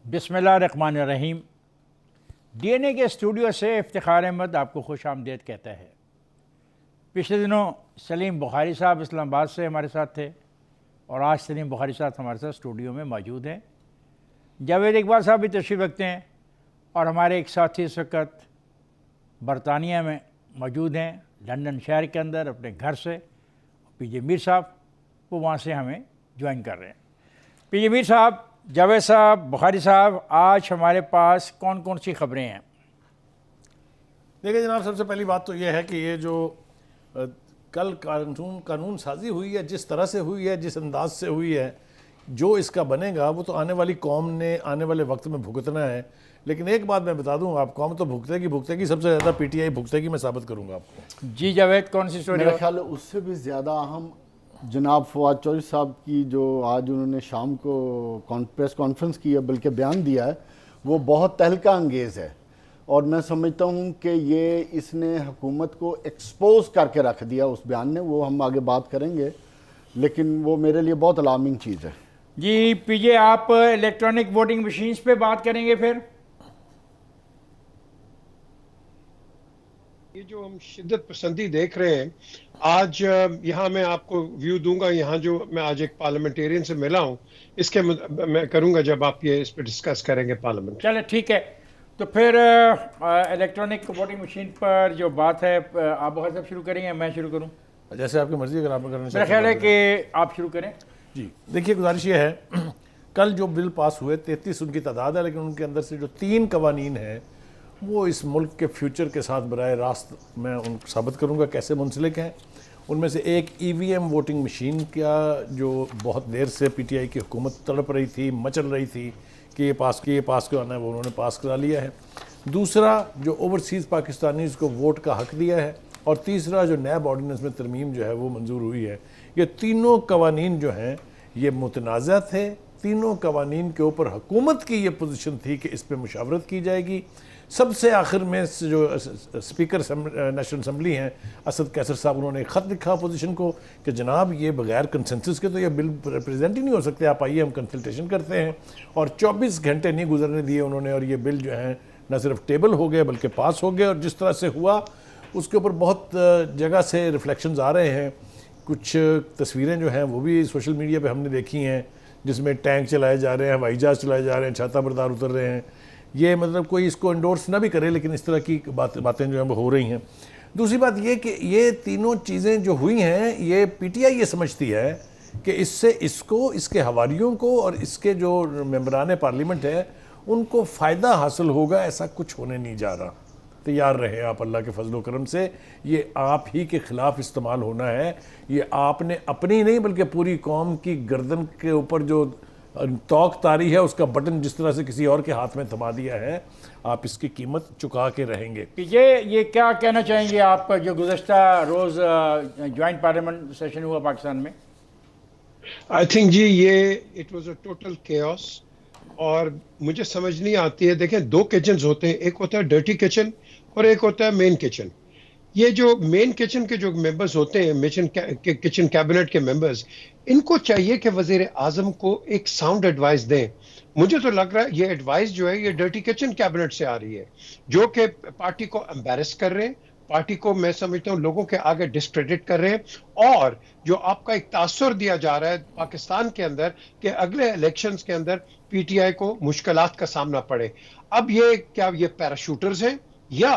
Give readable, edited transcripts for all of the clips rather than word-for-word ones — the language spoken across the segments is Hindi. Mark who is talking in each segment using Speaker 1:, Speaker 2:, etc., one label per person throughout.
Speaker 1: बिस्मिल्लाहिर्रहमानिर्रहीम। डीएनए के स्टूडियो से इफ्तिखार अहमद आपको खुश आमदीद कहता है। पिछले दिनों सलीम बुखारी साहब इस्लामाबाद से हमारे साथ थे और आज सलीम बुखारी साहब हमारे साथ स्टूडियो में मौजूद हैं। जावेद इकबाल साहब भी तशरीफ़ रखते हैं और हमारे एक साथी इस वक्त बरतानिया में मौजूद हैं, लंदन शहर के अंदर अपने घर से। पीजे मीर साहब वो वहाँ से हमें ज्वाइन कर रहे हैं। पीजे मीर साहब, जावेद साहब, बुखारी साहब, आज हमारे पास कौन कौन सी खबरें हैं?
Speaker 2: देखिए जनाब, सबसे पहली बात तो ये है कि ये जो कल कानून साजी हुई है, जिस तरह से हुई है, जिस अंदाज से हुई है, जो इसका बनेगा वो तो आने वाली कौम ने आने वाले वक्त में भुगतना है। लेकिन एक बात मैं बता दूं, आप कौम तो भुगतेगी, सबसे ज़्यादा पीटीआई भुगतेगी, मैं साबित करूंगा आपको।
Speaker 1: जी जावेद, कौन सी स्टोरी?
Speaker 3: मेरा ख्याल है उससे भी ज़्यादा अहम जनाब फवाद चौधरी साहब की जो आज उन्होंने शाम को प्रेस कॉन्फ्रेंस की है, बल्कि बयान दिया है, वो बहुत तहलका अंगेज़ है। और मैं समझता हूँ कि ये इसने हुकूमत को एक्सपोज करके रख दिया उस बयान ने। वो हम आगे बात करेंगे, लेकिन वो मेरे लिए बहुत अलार्मिंग चीज़ है।
Speaker 1: जी पीजे, आप इलेक्ट्रॉनिक वोटिंग मशीन्स पे बात करेंगे फिर?
Speaker 4: ये जो हम शिद्दत पसंदी देख रहे हैं आज, यहाँ मैं आपको व्यू दूंगा। यहाँ जो मैं आज एक पार्लियामेंटेरियन से मिला हूँ, इसके मैं करूंगा जब आप ये इस पर डिस्कस करेंगे पार्लियामेंट।
Speaker 1: चले ठीक है, तो फिर इलेक्ट्रॉनिक वोटिंग मशीन पर जो बात है, आप बहुत सब शुरू करेंगे, मैं शुरू करूँ?
Speaker 2: जैसे आपकी मर्जी, अगर आपने करना
Speaker 1: मेरा ख्याल है कि आप शुरू करें।
Speaker 2: जी देखिए, गुजारिश ये है कल जो बिल पास हुए 33 उनकी तादाद है, लेकिन उनके अंदर से जो 3 कवानीन हैं वो इस मुल्क के फ्यूचर के साथ बराह रास्त मैं उन साबित करूँगा कैसे मुंसलिक हैं। उनमें से एक ईवीएम वोटिंग मशीन का, जो बहुत देर से पीटीआई की हुकूमत तड़प रही थी, मचल रही थी कि ये पास कराना है, वो उन्होंने पास करा लिया है। दूसरा, जो ओवरसीज़ पाकिस्तानीज़ को वोट का हक दिया है। और तीसरा, जो नैब ऑर्डिनेंस में तरमीम जो है वो मंजूर हुई है। ये तीनों कवानीन जो हैं ये मुतनाज़ा थे। तीनों कवानीन के ऊपर हुकूमत की ये पोजीशन थी कि इस पर मुशावरत की जाएगी। सबसे आखिर में जो स्पीकर नेशनल असम्बली हैं असद कैसर साहब, उन्होंने एक ख़त लिखा अपोजिशन को कि जनाब ये बगैर कंसेंसस के तो ये बिल रिप्रेजेंट ही नहीं हो सकते, आप आइए हम कंसल्टेशन करते हैं। और 24 घंटे नहीं गुजरने दिए उन्होंने, और ये बिल जो है न सिर्फ टेबल हो गए बल्कि पास हो गए। और जिस तरह से हुआ उसके ऊपर बहुत जगह से रिफ्लेक्शंस आ रहे हैं। कुछ तस्वीरें जो हैं वो भी सोशल मीडिया पे हमने देखी हैं, जिसमें टैंक चलाए जा रहे हैं, हवाई जहाज़ चलाए जा रहे हैं, छाता बरदार उतर रहे हैं। ये मतलब कोई इसको इंडोर्स ना भी करे, लेकिन इस तरह की बातें जो हैं वो हो रही हैं। दूसरी बात ये कि ये तीनों चीज़ें जो हुई हैं, ये पीटीआई ये समझती है कि इससे इसको, इसके हवारियों को और इसके जो मेंबरान पार्लियामेंट है उनको फ़ायदा हासिल होगा। ऐसा कुछ होने नहीं जा रहा। तैयार रहे आप, अल्लाह के फजल करम से ये आप ही के ख़िलाफ़ इस्तेमाल होना है। ये आपने अपनी नहीं बल्कि पूरी कौम की गर्दन के ऊपर जो तौक तारी है उसका बटन जिस तरह से किसी और के हाथ में थमा दिया है, आप इसकी कीमत चुका के रहेंगे।
Speaker 1: ये क्या कहना चाहेंगे आप, जो गुज़श्ता रोज़ ज्वाइंट पार्लियामेंट सेशन हुआ पाकिस्तान में?
Speaker 4: आई थिंक जी ये it was a total chaos, और मुझे समझ नहीं आती है। देखें, 2 किचन्स होते हैं, एक होता है डर्टी किचन और एक होता है मेन किचन। ये जो मेन किचन के जो मेंबर्स होते हैं, किचन कैबिनेट के मेंबर्स, इनको चाहिए कि वजीर आजम को एक साउंड एडवाइस दें। मुझे तो लग रहा है ये एडवाइस जो है ये डर्टी किचन कैबिनेट से आ रही है, जो कि पार्टी को एम्बैरेस कर रहे हैं, पार्टी को मैं समझता हूँ लोगों के आगे डिस्क्रेडिट कर रहे हैं। और जो आपका एक तासुर दिया जा रहा है पाकिस्तान के अंदर कि अगले इलेक्शंस के अंदर पीटीआई को मुश्किलात का सामना पड़े। अब ये क्या ये पैराशूटर्स हैं या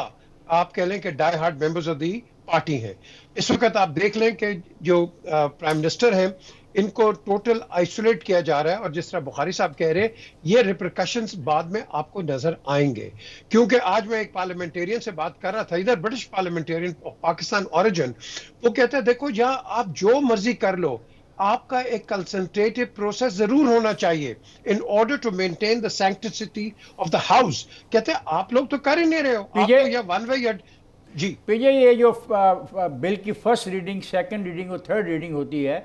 Speaker 4: आप कह लें कि die hard members of the party हैं? इस वक्त आप देख लें कि जो प्राइम मिनिस्टर हैं इनको टोटल आइसोलेट किया जा रहा है, और जिस तरह बुखारी साहब कह रहे हैं ये रिपरकशंस बाद में आपको नजर आएंगे। क्योंकि आज मैं एक पार्लियामेंटेरियन से बात कर रहा था, इधर ब्रिटिश पार्लियामेंटेरियन, पाकिस्तान ओरिजिन, वो कहता है देखो यहाँ आप जो मर्जी कर लो, आपका एक कंसंट्रेटिव प्रोसेस जरूर होना चाहिए in order to maintain the sanctity of the house. कहते हैं आप लोग तो कर ही नहीं रहे हो, आप तो या वन वे या जी।
Speaker 1: पीजे, ये जो बिल की फर्स्ट रीडिंग, सेकंड रीडिंग और थर्ड रीडिंग होती है,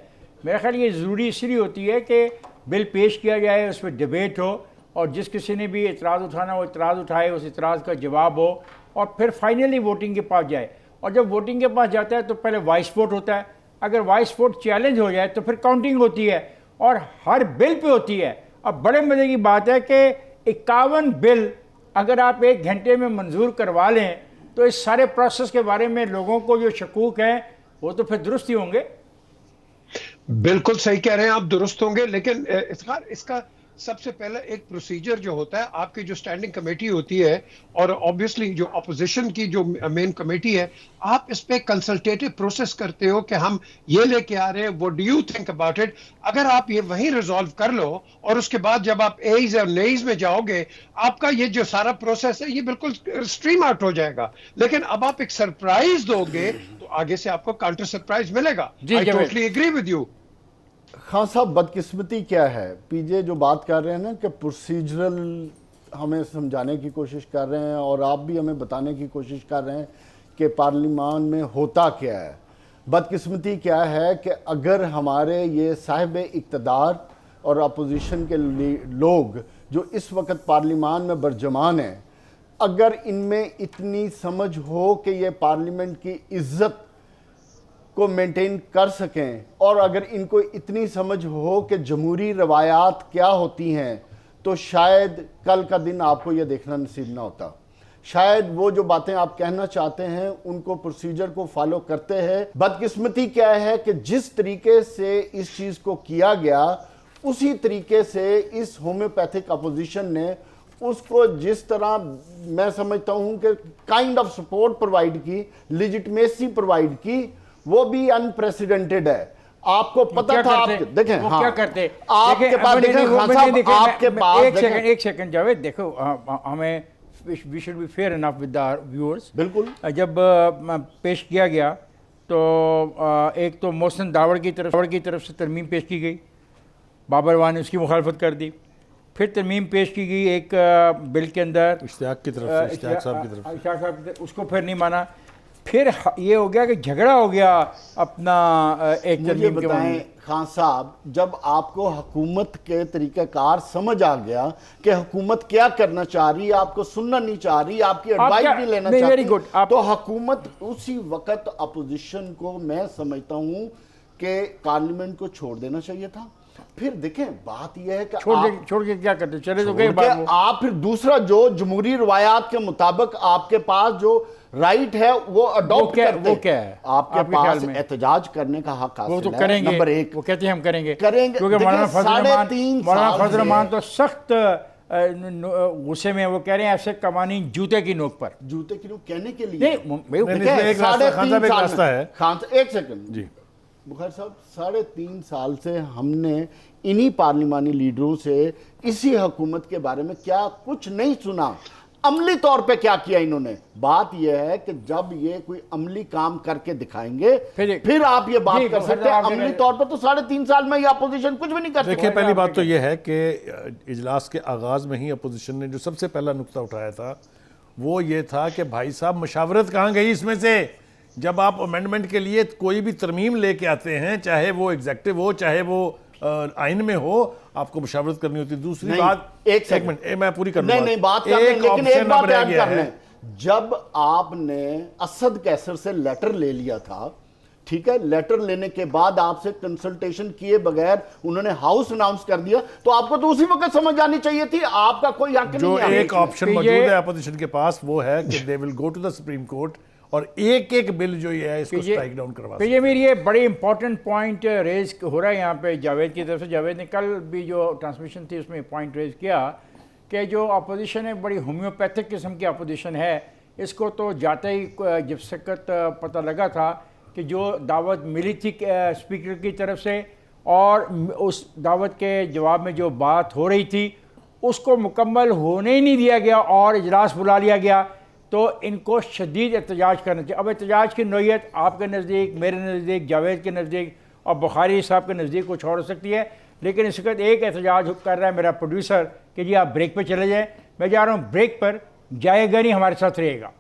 Speaker 1: मेरा ख्याल ये ज़रूरी इसलिए होती है कि बिल पेश किया जाए, उस पर डिबेट हो, और जिस किसी ने भी इतराज़ उठाना वो इतराज़ उठाए, उस इतराज़ का जवाब हो, और फिर फाइनली वोटिंग के पास जाए। और जब वोटिंग के पास जाता है तो पहले वॉइस वोट होता है, अगर वॉइस वोट चैलेंज हो जाए तो फिर काउंटिंग होती है, और हर बिल पे होती है। अब बड़े मज़े की बात है कि 51 बिल अगर आप 1 घंटे में मंजूर करवा लें तो इस सारे प्रोसेस के बारे में लोगों को जो शकूक हैं वो तो फिर दुरुस्त ही होंगे।
Speaker 4: बिल्कुल सही कह रहे हैं आप, दुरुस्त होंगे, लेकिन इसका सबसे पहले एक प्रोसीजर जो होता है, आपकी जो स्टैंडिंग कमेटी होती है और ऑब्वियसली जो अपोजिशन की जो मेन कमेटी है, आप इस पे कंसल्टेटिव प्रोसेस करते हो कि हम ये लेके आ रहे हैं, what do you think about it. अगर आप ये वहीं रिजॉल्व कर लो और उसके बाद जब आप एज और नेज में जाओगे, आपका ये जो सारा प्रोसेस है ये बिल्कुल स्ट्रीम आउट हो जाएगा। लेकिन अब आप एक सरप्राइज दोगे तो आगे से आपको काउंटर सरप्राइज मिलेगा। I totally agree with you.
Speaker 3: Khan साहब, बदकिस्मती क्या है, पीजे जो बात कर रहे हैं ना कि प्रोसीजरल हमें समझाने की कोशिश कर रहे हैं और आप भी हमें बताने की कोशिश कर रहे हैं कि पार्लियामान में होता क्या है। बदकिस्मती क्या है कि अगर हमारे ये साहिब इक़्तिदार और अपोजिशन के लोग जो इस वक्त पार्लियामान में बरजमान हैं, अगर इनमें इतनी समझ हो कि ये पार्लियामेंट की इज्जत को मेंटेन कर सकें और अगर इनको इतनी समझ हो कि जमहूरी रवायात क्या होती हैं, तो शायद कल का दिन आपको यह देखना नसीब ना होता। शायद वो जो बातें आप कहना चाहते हैं उनको प्रोसीजर को फॉलो करते हैं। बदकिस्मती क्या है कि जिस तरीके से इस चीज़ को किया गया उसी तरीके से इस होम्योपैथिक अपोजिशन ने उसको जिस तरह मैं समझता हूं कि काइंड ऑफ सपोर्ट प्रोवाइड की, लेजिटिमेसी प्रोवाइड की, वो भी अनप्रेसिडेंटेड है। आपको पता था, आप देखें
Speaker 1: वो
Speaker 3: हाँ,
Speaker 1: क्या करते
Speaker 3: आपके पास
Speaker 1: एक सेकंड जावेद, देखो हमें we should be fair enough with our viewers.
Speaker 3: बिल्कुल।
Speaker 1: जब पेश किया गया तो एक तो मोहसिन दावड़ की तरफ से तरमीम पेश की गई, बाबर वान ने उसकी मुखालफत कर दी। फिर तरमीम पेश की गई एक बिल के अंदर
Speaker 2: इश्तियाक की तरफ से, इश्तियाक साहब की तरफ से,
Speaker 1: उसको फिर नहीं माना। फिर ये हो गया कि झगड़ा हो गया अपना एक
Speaker 3: मुझे
Speaker 1: तरमीम के
Speaker 3: बताएं खान साहब, जब आपको हुकूमत के तरीक़ाकार समझ आ गया कि हुकूमत क्या करना चाह रही है, आपको सुनना नहीं चाह रही, आपकी एडवाइस नहीं लेना चाहती,
Speaker 1: वेरी गुड,
Speaker 3: तो हुकूमत उसी वक्त अपोजिशन को मैं समझता हूं कि पार्लियामेंट को छोड़ देना चाहिए था। फिर देखें, बात यह है कि
Speaker 1: छोड़ के क्या करते, चले तो गए।
Speaker 3: आप फिर दूसरा जो जमहूरी रवायात के मुताबिक आपके पास जो राइट है वो अडॉप्ट करते,
Speaker 1: वो क्या है
Speaker 3: आपके पास एहतजाज करने का हक हासिल
Speaker 1: वो तो
Speaker 3: है।
Speaker 1: करेंगे,
Speaker 3: नंबर एक,
Speaker 1: वो कहते हैं हम करेंगे
Speaker 3: क्योंकि
Speaker 1: मौलाना फजल रहमान तो सख्त गुस्से में, वो कह रहे हैं ऐसे कवानीन जूते की नोक पर,
Speaker 3: जूते की नोक कहने के लिए
Speaker 2: एक रास्ता है।
Speaker 3: खान, एक सेकंड
Speaker 2: जी
Speaker 3: बुखारी साहब, 3.5 साल से हमने इन्हीं पार्लिमानी लीडरों से इसी हुकूमत के बारे में क्या कुछ नहीं सुना। अमली तौर पे क्या किया इन्होंने? बात यह है कि जब ये कोई अमली काम करके दिखाएंगे फिर आप ये बात कर सकते हैं। अमली तौर पे तो 3.5 साल में ये अपोजिशन कुछ भी नहीं कर सकती।
Speaker 2: देखिए, पहली बात तो यह है कि इजलास के आगाज में ही अपोजिशन ने जो सबसे पहला नुक्ता उठाया था वो ये था कि भाई साहब मशावरत कहाँ गई इसमें से। जब आप अमेंडमेंट के लिए कोई भी तरमीम लेके आते हैं, चाहे वो एग्जेक्टिव हो चाहे वो आइन में हो, आपको मुशावरत करनी होती है। दूसरी बात, एक मिनट मैं पूरी कर लूंगा।
Speaker 3: नहीं बात कर, लेकिन एक बात याद करना, जब आपने असद कैसर से लेटर ले लिया था, ठीक है, लेटर लेने के बाद आपसे कंसल्टेशन किए बगैर उन्होंने हाउस अनाउंस कर दिया, तो आपको तो उसी वक्त समझ आनी चाहिए थी। आपका कोई हक नहीं है।
Speaker 2: जो एक ऑप्शन मौजूद है अपोजिशन के पास वो है कि they will go to the supreme court और एक बिल जो ये है इसको स्ट्राइक डाउन करवा।
Speaker 1: ये मेरी ये बड़ी इंपॉर्टेंट पॉइंट रेज हो रहा है यहाँ पे जावेद की तरफ से। जावेद ने कल भी जो ट्रांसमिशन थी उसमें पॉइंट रेज किया कि जो अपोजिशन है बड़ी होम्योपैथिक किस्म की अपोजिशन है। इसको तो जाते ही जब सख्त पता लगा था कि जो दावत मिली थी स्पीकर की तरफ से और उस दावत के जवाब में जो बात हो रही थी उसको मुकम्मल होने ही नहीं दिया गया और इजलास बुला लिया गया, तो इनको शदीद एहतजाज करना चाहिए। अब एहतजाज की नोयत आपके नज़दीक, मेरे नज़दीक, जावेद के नज़दीक और बुखारी साहब के नज़दीक कुछ और हो सकती है, लेकिन इस वक्त एक एहतजाज कर रहा है मेरा प्रोड्यूसर कि जी आप ब्रेक पे चले जाएं। मैं जा रहा हूँ ब्रेक पर, जाएगा नहीं, हमारे साथ रहेगा।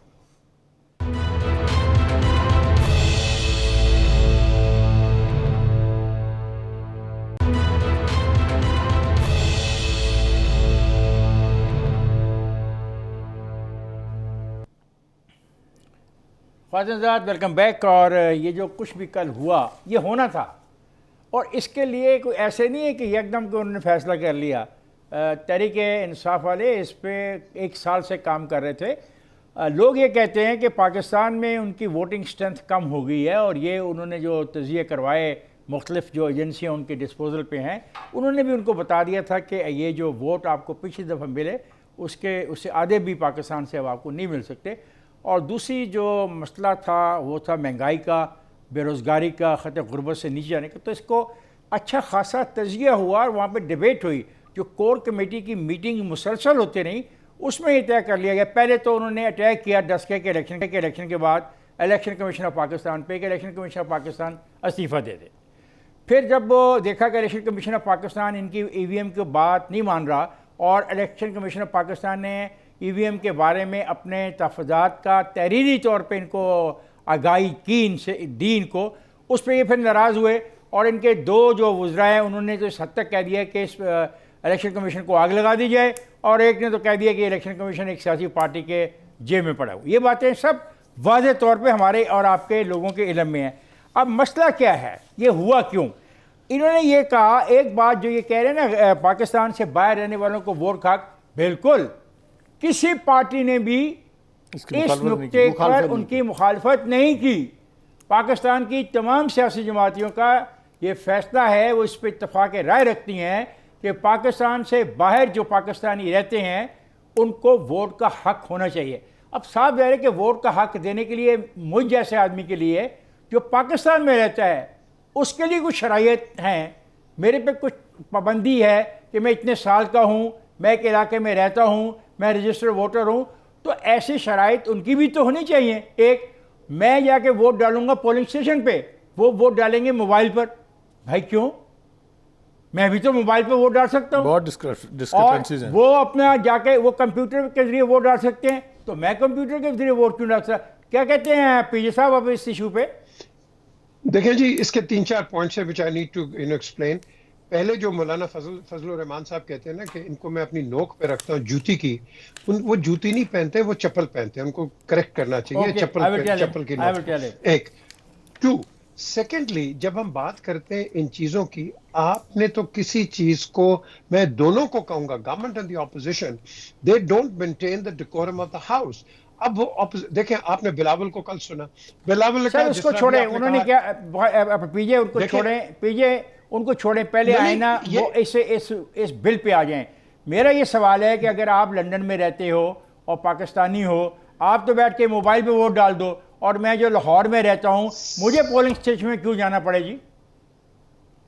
Speaker 1: ख्वाजात वेलकम बैक। और ये जो कुछ भी कल हुआ ये होना था और इसके लिए कोई ऐसे नहीं है कि एकदम को उन्होंने फैसला कर लिया। तहरीक इंसाफ वाले इस पे 1 साल से काम कर रहे थे। लोग ये कहते हैं कि पाकिस्तान में उनकी वोटिंग स्ट्रेंथ कम हो गई है, और ये उन्होंने जो तजिए करवाए मुख्तलिफ जो एजेंसियाँ उनके डिस्पोजल पे हैं, उन्होंने भी उनको बता दिया था कि ये जो वोट आपको पिछली दफ़ा मिले उससे आधे भी पाकिस्तान से अब आपको नहीं मिल सकते। और दूसरी जो मसला था वो था महंगाई का, बेरोज़गारी का, ख़त गुर्बत से नीचे जाने का। तो इसको अच्छा खासा तजिया हुआ और वहाँ पर डिबेट हुई। जो कोर कमेटी की मीटिंग मुसलसल होते रही, उसमें ये तय कर लिया गया। पहले तो उन्होंने अटैक किया डस्के के इलेक्शन के बाद इलेक्शन कमीशन ऑफ पाकिस्तान पे कि इलेक्शन कमीशन ऑफ पाकिस्तान इस्तीफ़ा दे दे। फिर जब देखा कि इलेक्शन कमीशन ऑफ पाकिस्तान इनकी ईवीएम की बात नहीं मान रहा, और इलेक्शन कमीशन ऑफ पाकिस्तान ने ईवीएम के बारे में अपने तहफ़्फ़ुज़ात का तहरीरी तौर पे इनको आगाही की, इनसे दी इनको, उस पर ये फिर नाराज़ हुए। और इनके 2 जो वज़रा हैं उन्होंने तो इस हद तक कह दिया कि इस इलेक्शन कमीशन को आग लगा दी जाए, और एक ने तो कह दिया कि इलेक्शन कमीशन एक सियासी पार्टी के जेब में पड़ा हुआ। ये बातें सब वाज़े तौर पे हमारे और आपके लोगों के इल्म में है। अब मसला क्या है, ये हुआ क्यों? इन्होंने ये कहा, एक बात जो ये कह रहे हैं ना पाकिस्तान से बाहर रहने वालों को वोट हक, बिल्कुल किसी पार्टी ने भी इस नुक्ते पर उनकी मुखालफत नहीं की। पाकिस्तान की तमाम सियासी जमातियों का ये फैसला है, वो इस पर इत्तफाक राय रखती हैं कि पाकिस्तान से बाहर जो पाकिस्तानी रहते हैं उनको वोट का हक होना चाहिए। अब साफ जाहिर है कि वोट का हक देने के लिए मुझ जैसे आदमी के लिए जो पाकिस्तान में रहता है उसके लिए कुछ शराइत हैं। मेरे पे कुछ पाबंदी है कि मैं इतने साल का हूँ, मैं एक इलाके में रहता हूँ, मैं रजिस्टर्ड वोटर हूँ, तो ऐसी शराइत उनकी भी तो होनी चाहिए। एक, मैं जाके वोट डालूंगा पोलिंग स्टेशन पे, वो वोट डालेंगे मोबाइल पर। भाई क्यों? मैं भी तो मोबाइल पे वोट डाल सकता हूँ।
Speaker 2: बहुत डिस्क्रिपेंसीज हैं।
Speaker 1: वो अपना जाके वो कंप्यूटर के जरिए वोट डाल सकते हैं, तो मैं कंप्यूटर के जरिए वोट क्यों डाल सकता? क्या कहते हैं पीजे साहब अब इस इशू पे?
Speaker 4: देखें जी, इसके 3-4 पॉइंट्स है विच आई नीड टू एक्सप्लेन। पहले जो मौलाना फजलुर रहमान साहब कहते हैं ना कि इनको मैं अपनी नोक पे रखता हूँ जूती की, वो जूती नहीं पहनते, वो चप्पल पहनते हैं। उनको करेक्ट करना चाहिए।
Speaker 1: Okay,
Speaker 4: चप्पल की नोक। एक 2 सेकेंडली, जब हम बात करते हैं इन चीजों की, आपने तो किसी चीज को, मैं दोनों को कहूंगा, government and the opposition, they don't maintain the decorum of the house. अब वो देखें, आपने बिलावल को कल सुना, बिलावल ने
Speaker 1: सर उसको छोड़े, उन्होंने क्या पीजे उनको छोड़े, पीजे उनको छोड़े, पहले आए ना वो इस बिल पे आ जाएं। मेरा ये सवाल है कि अगर आप लंदन में रहते हो और पाकिस्तानी हो, आप तो बैठ के मोबाइल पे वोट डाल दो, और मैं जो लाहौर में रहता हूं मुझे पोलिंग स्टेशन में क्यों जाना पड़े जी?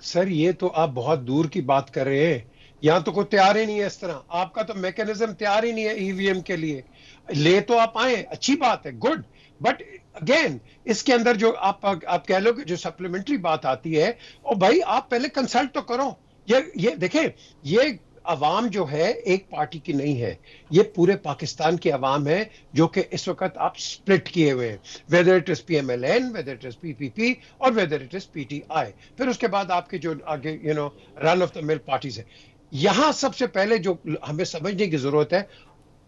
Speaker 4: सर ये तो आप बहुत दूर की बात कर रहे हैं। यहां तो कोई तैयार ही नहीं है इस तरह, आपका तो मैकेनिज्म तैयार ही नहीं है ईवीएम के लिए। ले तो आप आए, अच्छी बात है, गुड, बट अगेन इसके अंदर जो आप कह लो कि जो सप्लीमेंट्री बात आती है, और भाई आप पहले कंसल्ट तो करो। ये देखें, ये अवाम जो है एक पार्टी की नहीं है, ये पूरे पाकिस्तान की अवाम है जो कि इस वक्त आप स्प्लिट किए हुए हैं, whether it is PMLN, whether it is PPP और वेदर इट इज PTI। फिर उसके बाद आपके जो आगे run of the mill parties है। यहां सबसे पहले जो हमें समझने की जरूरत है,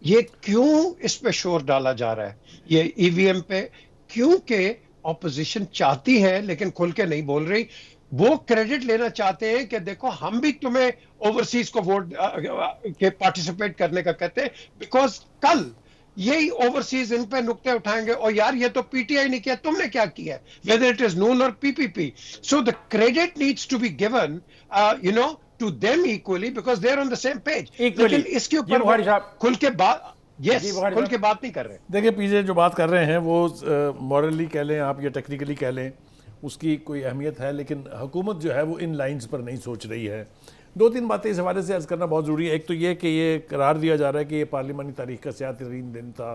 Speaker 4: ये क्यों इस पे शोर डाला जा रहा है, ये ईवीएम पे, क्योंकि ऑपोजिशन चाहती है लेकिन खुल के नहीं बोल रही। वो क्रेडिट लेना चाहते हैं कि देखो हम भी तुम्हें ओवरसीज को वोट के पार्टिसिपेट करने का कहते हैं, बिकॉज कल यही ओवरसीज इन पे नुक्ते उठाएंगे, और यार ये तो PTI ने किया, तुमने क्या किया है, वेदर इट इज नून और PPP। So the credit needs to be given to them equally because they are on the same page। लेकिन इसके ऊपर खुल के बात खुल के बात नहीं कर रहे।
Speaker 2: देखिए पीजे जो बात कर रहे हैं वो मॉरली कह लें आप या टेक्निकली कह लें, उसकी कोई अहमियत है, लेकिन हुकूमत जो है वो इन लाइंस पर नहीं सोच रही है। 2-3 बातें इस हवाले से अर्ज़ करना बहुत ज़रूरी है। एक तो ये कि ये करार दिया जा रहा है कि ये पार्लिमानी तारीख का स्याह-तरीन दिन था।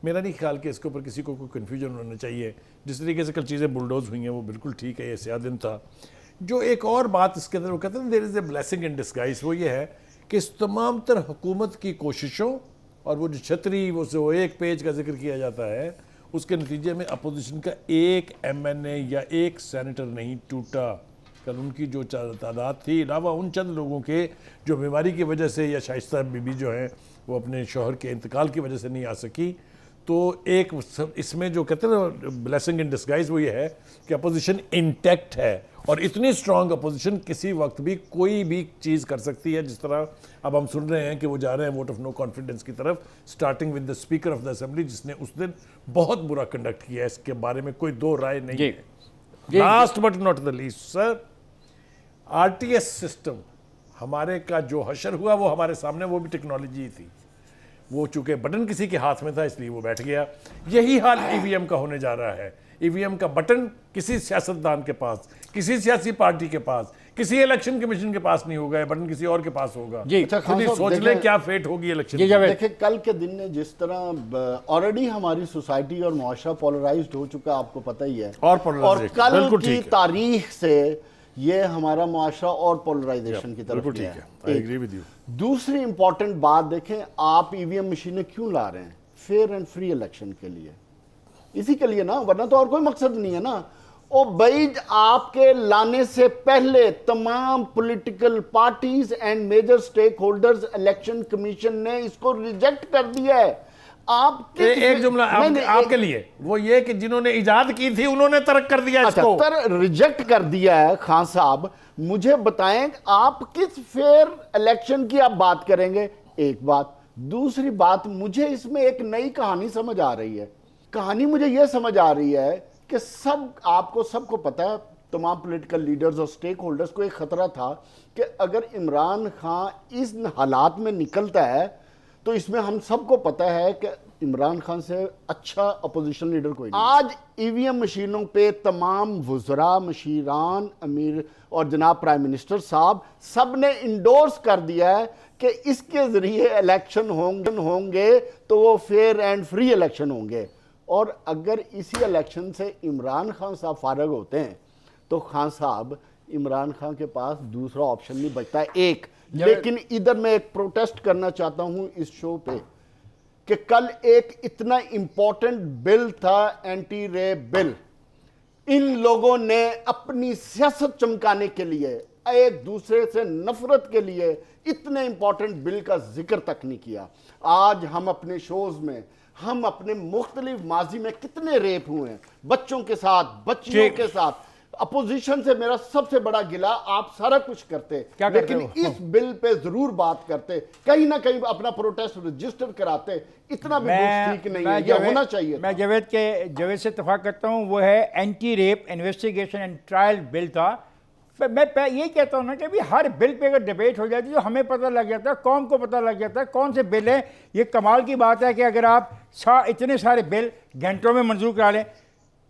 Speaker 2: मेरा नहीं ख्याल कि इसके ऊपर किसी को कोई कन्फ्यूजन होना चाहिए। जिस तरीके से कल चीज़ें बुलडोज हुई हैं वो बिल्कुल ठीक है, ये स्याह दिन था। जो एक और बात इसके अंदर वो कहते हैं there is a blessing in disguise, वो ये है कि इस तमाम तर हुकूमत की कोशिशों और वो जो छतरी वो एक पेज का जिक्र किया जाता है, उसके नतीजे में अपोजिशन का एक MNA या एक सेनेटर नहीं टूटा। कल उनकी जो तादाद थी, अलावा उन चंद लोगों के जो बीमारी की वजह से या शाइस्ता बीबी जो हैं वो अपने शौहर के इंतकाल की वजह से नहीं आ सकी, तो एक इसमें जो कहते हैं ना ब्लेसिंग इन डिस्गाइज वो ये है कि अपोजिशन इंटैक्ट है, और इतनी स्ट्रांग अपोजिशन किसी वक्त भी कोई भी चीज़ कर सकती है। जिस तरह अब हम सुन रहे हैं कि वो जा रहे हैं वोट ऑफ नो कॉन्फिडेंस की तरफ, starting with the speaker of the assembly, जिसने उस दिन बहुत बुरा कंडक्ट किया है, इसके बारे में कोई दो राय नहीं है। Last but not the least sir, RTS system हमारे का जो हशर हुआ वो हमारे सामने, वो भी टेक्नोलॉजी थी। वो चूंकि बटन किसी के हाथ में था इसलिए वो बैठ गया। यही हाल ईवीएम का होने जा रहा है। ईवीएम का बटन किसी सियासतदान के पास, किसी सियासी पार्टी के पास, किसी इलेक्शन कमीशन के पास नहीं होगा, बटन किसी और के पास होगा।
Speaker 1: जी
Speaker 3: अच्छा,
Speaker 2: खुद ही सोच लें क्या फेट होगी इलेक्शन।
Speaker 3: देखिए कल के दिन ने जिस तरह ऑलरेडी हमारी सोसाइटी और मुआशरा पोलराइज्ड हो चुका, आपको पता ही है,
Speaker 2: और
Speaker 3: कल
Speaker 2: बिल्कुल
Speaker 3: की
Speaker 2: ठीक है।
Speaker 3: तारीख से ये हमारा मुआशरा और पोलराइजेशन की तरफ
Speaker 2: बिल्कुल
Speaker 3: गया
Speaker 2: ठीक है,
Speaker 3: है।
Speaker 2: I agree with you.
Speaker 3: दूसरी इंपॉर्टेंट बात देखें, आप ईवीएम मशीनें क्यों ला रहे हैं? फेयर एंड फ्री इलेक्शन के लिए, इसी के लिए ना, वरना तो और कोई मकसद नहीं है ना। ओ भाई, आपके लाने से पहले तमाम political parties and major stakeholders election commission ने इसको रिजेक्ट कर दिया है। आप
Speaker 2: एक जुमला आपके लिए, वो ये कि जिन्होंने इजाद की थी उन्होंने तर्क कर दिया इसको।
Speaker 3: रिजेक्ट कर दिया है। खान साहब मुझे बताएं, आप किस फेयर इलेक्शन की आप बात करेंगे? एक बात। दूसरी बात, मुझे इसमें एक नई कहानी समझ आ रही है। कहानी मुझे यह समझ आ रही है कि सबको पता है, तमाम पॉलिटिकल लीडर्स और स्टेक होल्डर्स को एक खतरा था कि अगर इमरान खान इस हालात में निकलता है तो इसमें हम सबको पता है कि इमरान खान से अच्छा अपोजिशन लीडर कोई नहीं। आज ईवीएम मशीनों पे तमाम वुज़रा, मशीरान, अमीर और जनाब प्राइम मिनिस्टर साहब सब ने इंडोर्स कर दिया है कि इसके जरिए इलेक्शन होंगे तो वो फेयर एंड फ्री इलेक्शन होंगे। और अगर इसी इलेक्शन से इमरान खान साहब फारग होते हैं तो खान साहब, इमरान खान के पास दूसरा ऑप्शन नहीं बचता है। एक, लेकिन इधर मैं एक प्रोटेस्ट करना चाहता हूं इस शो पे कि कल एक इतना इंपॉर्टेंट बिल था, एंटी रेप बिल, इन लोगों ने अपनी सियासत चमकाने के लिए, एक दूसरे से नफरत के लिए इतने इंपॉर्टेंट बिल का जिक्र तक नहीं किया। आज हम अपने शोज में, हम अपने मुख्तलिफ माजी में कितने रेप हुए हैं बच्चों के साथ, बच्चियों के साथ। अपोजिशन से मेरा सबसे बड़ा गिला, आप सारा कुछ करते लेकिन इस बिल पे जरूर बात करते, कहीं ना कहीं अपना प्रोटेस्ट रजिस्टर कराते। इतना भी ठीक नहीं है, ये होना चाहिए।
Speaker 1: मैं जावेद से इत्तेफाक करता हूं। वो है anti rape investigation and trial bill था। मैं ये कहता हूं ना कि अभी हर बिल पे अगर डिबेट हो जाती है तो हमें पता लग जाता है, कौन को पता लग जाता है कौन से बिल है। ये कमाल की बात है कि अगर आप इतने सारे बिल घंटों में मंजूर करा लें।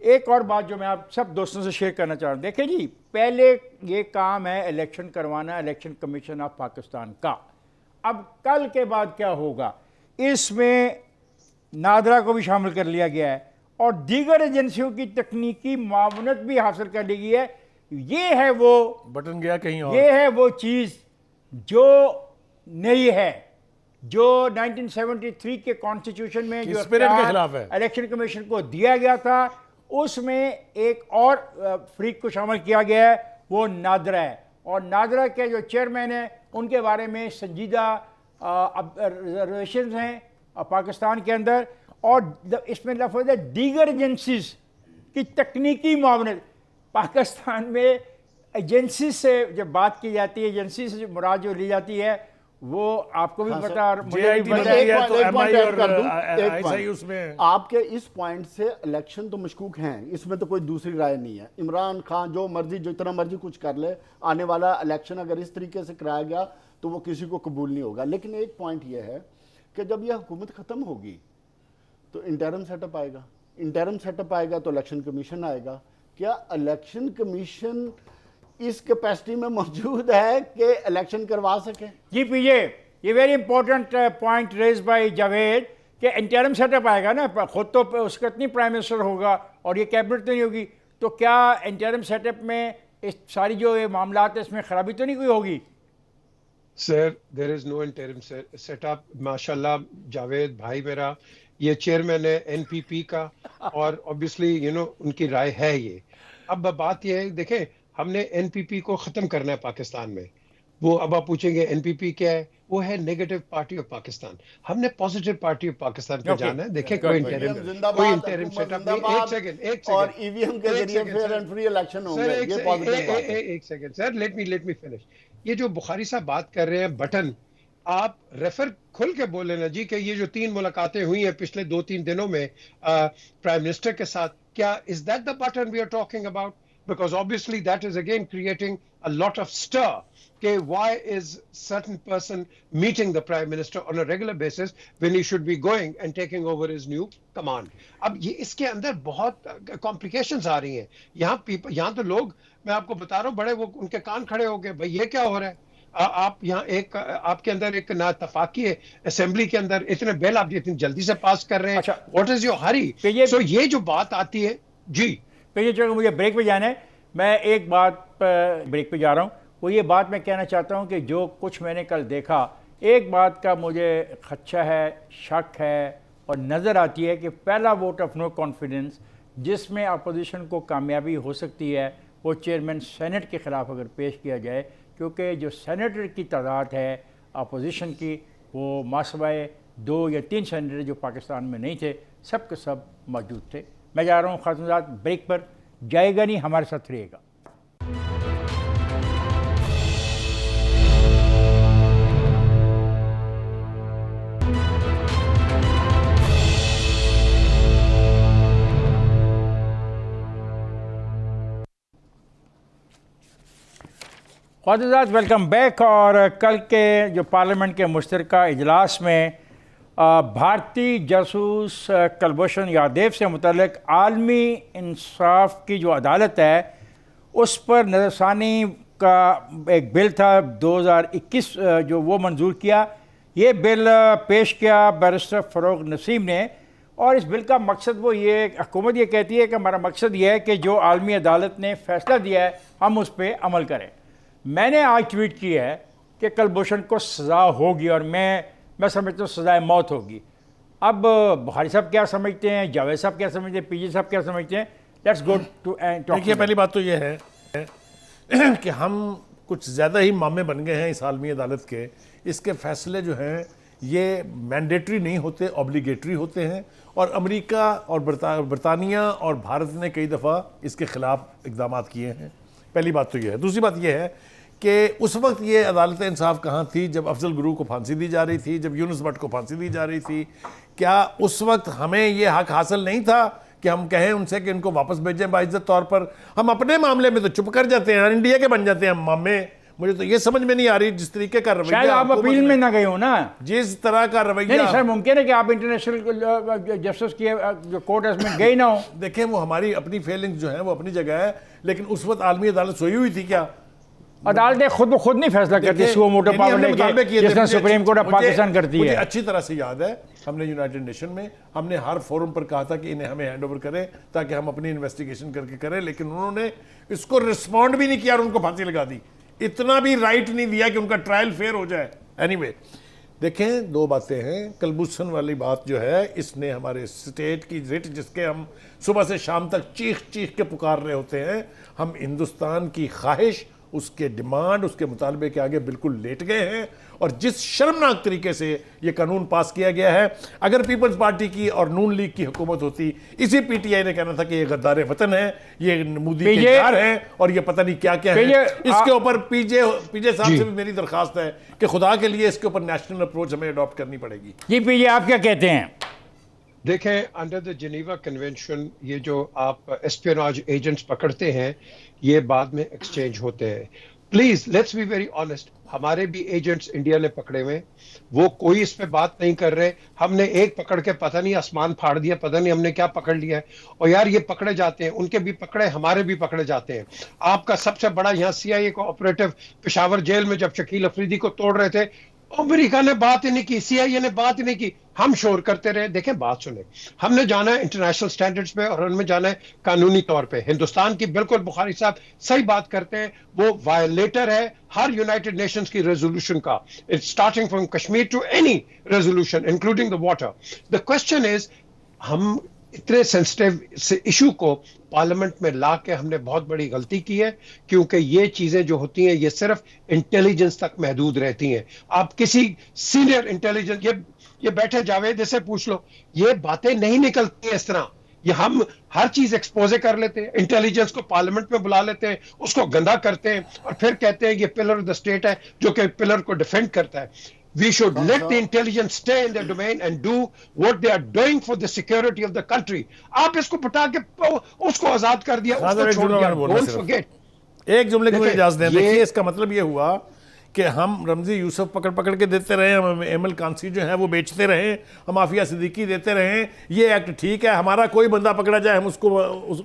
Speaker 1: एक और बात जो मैं आप सब दोस्तों से शेयर करना चाह रहा हूँ, देखिए जी, पहले ये काम है इलेक्शन करवाना, इलेक्शन कमीशन ऑफ पाकिस्तान का। अब कल के बाद क्या होगा, इसमें नादरा को भी शामिल कर लिया गया है और दीगर एजेंसियों की तकनीकी मावनत भी हासिल कर ली गई है। ये है वो
Speaker 2: बटन गया कहीं और,
Speaker 1: ये है वो चीज़ जो नई है, जो 1973 के कॉन्स्टिट्यूशन में जो
Speaker 2: स्पिरिट के खिलाफ है,
Speaker 1: इलेक्शन कमीशन को दिया गया था, उसमें एक और फ्रीक को शामिल किया गया है, वो नादरा है। और नादरा के जो चेयरमैन हैं उनके बारे में संजीदा रिजर्वेशन हैं पाकिस्तान के अंदर। और इसमें लफ्ज़ है दीगर एजेंसीज की तकनीकी मावनत। पाकिस्तान में एजेंसी से जब बात की जाती है, एजेंसी से मुराद जो ली जाती है, वो आपको भी पता और मुझे भी पता
Speaker 3: है। उसमें आपके इस पॉइंट से इलेक्शन तो मशकूक हैं, इसमें तो कोई दूसरी राय नहीं है। इमरान खान जो मर्जी, जितना मर्जी कुछ कर ले, आने वाला इलेक्शन अगर इस तरीके से कराया गया तो वो किसी को कबूल नहीं होगा। लेकिन एक पॉइंट ये है कि जब यह हुकूमत ख़त्म होगी तो इंटरम सेटअप आएगा, इंटरम सेटअप आएगा तो इलेक्शन कमीशन आएगा। क्या इलेक्शन कमीशन इस कैपेसिटी में मौजूद है कि इलेक्शन करवा सके?
Speaker 1: जी पीजे, ये very important point raise by Javed कि इंटरम सेटअप आएगा ना, खुद तो उसका इतनी प्राइम मिनिस्टर होगा और ये कैबिनेट तो नहीं होगी, तो क्या इंटरम सेटअप में इस सारी जो ये मामला है इसमें खराबी तो नहीं कोई होगी?
Speaker 4: Sir, there is no interim setup. माशाल्लाह जावेद भाई मेरा ये चेयरमैन है एनपीपी का और ऑब्वियसली उनकी राय है ये। अब बात ये है, देखें, हमने एनपीपी को ख़त्म करना है पाकिस्तान में। वो अब आप पूछेंगे एनपीपी क्या है, वो है नेगेटिव पार्टी ऑफ पाकिस्तान। हमने पॉजिटिव पार्टी ऑफ पाकिस्तान पे
Speaker 1: Okay.
Speaker 4: जाना है। देखें
Speaker 1: Good.
Speaker 4: कोई
Speaker 1: EVM
Speaker 4: इंटरिम
Speaker 3: जिंदाबाद,
Speaker 4: सेटअप नहीं।
Speaker 3: जिंदाबाद,
Speaker 4: एक सेकंड
Speaker 3: और ईवीएम के जरिए फेयर एंड फ्री इलेक्शन होंगे, ये पॉजिटिव बात है।
Speaker 4: एक second sir, let me finish. ये जो बुखारी साहब बात कर रहे हैं बटन, आप रेफर खुल के बोले ना जी कि ये जो 3 मुलाकातें हुई हैं पिछले 2-3 दिनों में प्राइम मिनिस्टर के साथ, क्या is that the button we are talking about? Because obviously that is again creating a lot of stir. Okay, why is certain person meeting the prime minister on a regular basis when he should be going and taking over his new command? अब ये इसके अंदर बहुत complications आ रही हैं। यहाँ तो लोग, मैं आपको बता रहा हूँ, बड़े वो उनके कान खड़े हो गए, भाई ये क्या हो रहा है? आप यहाँ आपके अंदर एक नातफाकी है असेंबली के अंदर, इतने बिल आप इतनी जल्दी से पास कर रहे हैं।
Speaker 1: अच्छा,
Speaker 4: What is your hurry? So ये जो बात आती है जी,
Speaker 1: पे चलो मुझे ब्रेक पे जाना है। मैं एक बात पर ब्रेक पे जा रहा हूँ, वो ये बात मैं कहना चाहता हूँ कि जो कुछ मैंने कल देखा, एक बात का मुझे खदशा है, शक है और नज़र आती है कि पहला वोट ऑफ नो कॉन्फिडेंस जिसमें अपोजिशन को कामयाबी हो सकती है, वो चेयरमैन सेनेट के ख़िलाफ़ अगर पेश किया जाए, क्योंकि जो सेनेटर की तादाद है अपोजिशन की, वो मासवाए 2 या 3 सेनेटर जो पाकिस्तान में नहीं थे, सब के सब मौजूद थे। मैं जा रहा हूँ खातूनजात ब्रेक पर, जाएगा नहीं, हमारे साथ रहिएगा। खातूनजात वेलकम बैक। और कल के जो पार्लियामेंट के मुश्तरका इजलास में भारतीय जासूस कुलभूषण यादव से मुतल्लिक आलमी इंसाफ की जो अदालत है उस पर नज़रसानी का एक बिल था 2021 जो वो मंजूर किया। ये बिल पेश किया बैरिस्टर फ़ारूक नसीम ने, और इस बिल का मकसद वो ये, हुकूमत ये कहती है कि हमारा मकसद ये है कि जो आलमी अदालत ने फ़ैसला दिया है हम उस पर अमल करें। मैंने आज ट्वीट किया है कि कुलभूषण को सज़ा होगी, और मैं समझता हूँ सज़ाए मौत होगी। अब बुखारी साहब क्या समझते हैं, जावेद साहब क्या समझते हैं, पीजे साहब क्या समझते हैं? लेट्स गो टू
Speaker 2: देखिए, पहली बात तो ये है कि हम कुछ ज़्यादा ही मामे बन गए हैं इस आलमी अदालत के। इसके फैसले जो हैं ये मैंडेटरी नहीं होते, ऑब्लिगेटरी होते हैं, और अमेरिका और बरतानिया और भारत ने कई दफ़ा इसके ख़िलाफ़ इक़दाम किए हैं। पहली बात तो ये है। दूसरी बात ये है कि उस वक्त ये अदालत इंसाफ कहाँ थी जब अफजल गुरू को फांसी दी जा रही थी, जब यूनुस भट्ट को फांसी दी जा रही थी? क्या उस वक्त हमें ये हक हासिल नहीं था कि हम कहें उनसे कि इनको वापस भेजें बाइज्जत तौर पर? हम अपने मामले में तो चुप कर जाते हैं, इंडिया के बन जाते हैं हम मामे। मुझे तो ये समझ में नहीं आ रही जिस तरीके का रवैया,
Speaker 1: शायद आप अपील में ना गए हो ना,
Speaker 2: जिस तरह का रवैया।
Speaker 1: नहीं सर, मुमकिन है कि आप इंटरनेशनल जस्टिस की जो कोर्ट में गए ना हो।
Speaker 2: देखें, वो हमारी अपनी फेलिंग्स जो है वो अपनी जगह है, लेकिन उस वक्त आलमी अदालत सोई हुई थी क्या?
Speaker 1: अदालतें खुद ब खुद नहीं फैसला करती, सुओ मोटो पावर लेके, जिस तरह सुप्रीम कोर्ट ऑफ पाकिस्तान करती है।
Speaker 2: अच्छी तरह से याद है, हमने यूनाइटेड नेशन में हमने हर फोरम पर कहा था कि इन्हें हमें हैंड ओवर करें ताकि हम अपनी इन्वेस्टिगेशन करके करें, लेकिन उन्होंने इसको रिस्पॉन्ड भी नहीं किया और उनको फांसी लगा दी। इतना भी राइट नहीं दिया कि उनका ट्रायल फेयर हो जाए। एनीवे, देखें, 2 बातें हैं। कुलभूषण वाली बात जो है, इसने हमारे स्टेट की रिट, जिसके हम सुबह से शाम तक चीख चीख के पुकार रहे होते हैं, हम हिंदुस्तान की ख्वाहिश, उसके डिमांड, उसके मुतालबे के आगे बिल्कुल लेट गए हैं। और जिस शर्मनाक तरीके से ये कानून पास किया गया है, अगर पीपल्स पार्टी की और नून लीग की हुकूमत होती, इसी पीटीआई ने कहना था कि ये गद्दार वतन है, ये मोदी के यार हैं और ये पता नहीं क्या क्या है। इसके ऊपर पीजे साहब से भी मेरी दरखास्त है कि खुदा के लिए इसके ऊपर नेशनल अप्रोच हमें अडॉप्ट करनी पड़ेगी।
Speaker 1: जी पीजे, आप क्या कहते हैं?
Speaker 4: देखें, अंडर द जिनेवा कन्वेंशन ये जो आप एस्पियोनाज एजेंट्स पकड़ते हैं, ये बाद में एक्सचेंज होते हैं। Please let's be very honest, हमारे भी एजेंट्स इंडिया ने पकड़े हुए, वो कोई इस पे बात नहीं कर रहे। हमने एक पकड़ के पता नहीं आसमान फाड़ दिया, पता नहीं हमने क्या पकड़ लिया है। और यार ये पकड़े जाते हैं, उनके भी पकड़े, हमारे भी पकड़े जाते हैं। आपका सबसे बड़ा यहाँ CIA co operative Peshawar jail में जब शकील अफरीदी को तोड़ रहे थे, अमेरिका ने बात ही नहीं की, CIA ने बात ही नहीं की, हम शोर करते रहे। देखें, बात सुने, हमने जाना है इंटरनेशनल स्टैंडर्ड्स पे और उनमें जाना है कानूनी तौर पे। हिंदुस्तान की बिल्कुल बुखारी साहब सही बात करते हैं, वो वायलेटर है हर यूनाइटेड नेशंस की रेजोल्यूशन का, it's starting from Kashmir to any resolution including the water. The question is, हम इतने सेंसिटिव इशू को पार्लियामेंट में ला के हमने बहुत बड़ी गलती की है, क्योंकि ये चीजें जो होती हैं ये सिर्फ इंटेलिजेंस तक महदूद रहती हैं। आप किसी सीनियर इंटेलिजेंस, ये बैठे जावेद से पूछ लो, ये बातें नहीं निकलती हैं इस तरह। ये हम हर चीज एक्सपोजे कर लेते हैं, इंटेलिजेंस को पार्लियामेंट में बुला लेते हैं, उसको गंदा करते हैं और फिर कहते हैं ये पिलर ऑफ द स्टेट है जो कि पिलर को डिफेंड करता है। We should let the intelligence stay in their domain and do what they are doing for the security of the country. आप इसको बता के उसको आजाद कर दिया, उसको छोड़ दिया। Don't forget।
Speaker 2: एक जुमले की मुझे इजाजत दें।
Speaker 4: ये-
Speaker 2: देखिए, इसका मतलब ये हुआ कि हम रमजी यूसुफ पकड़ पकड़ के देते रहे, हम एमएल कांसी जो है वो बेचते रहे, हम आफिया सिद्दीकी देते रहे। ये एक्ट ठीक है, हमारा कोई बंदा पकड़ा जाए हम उसको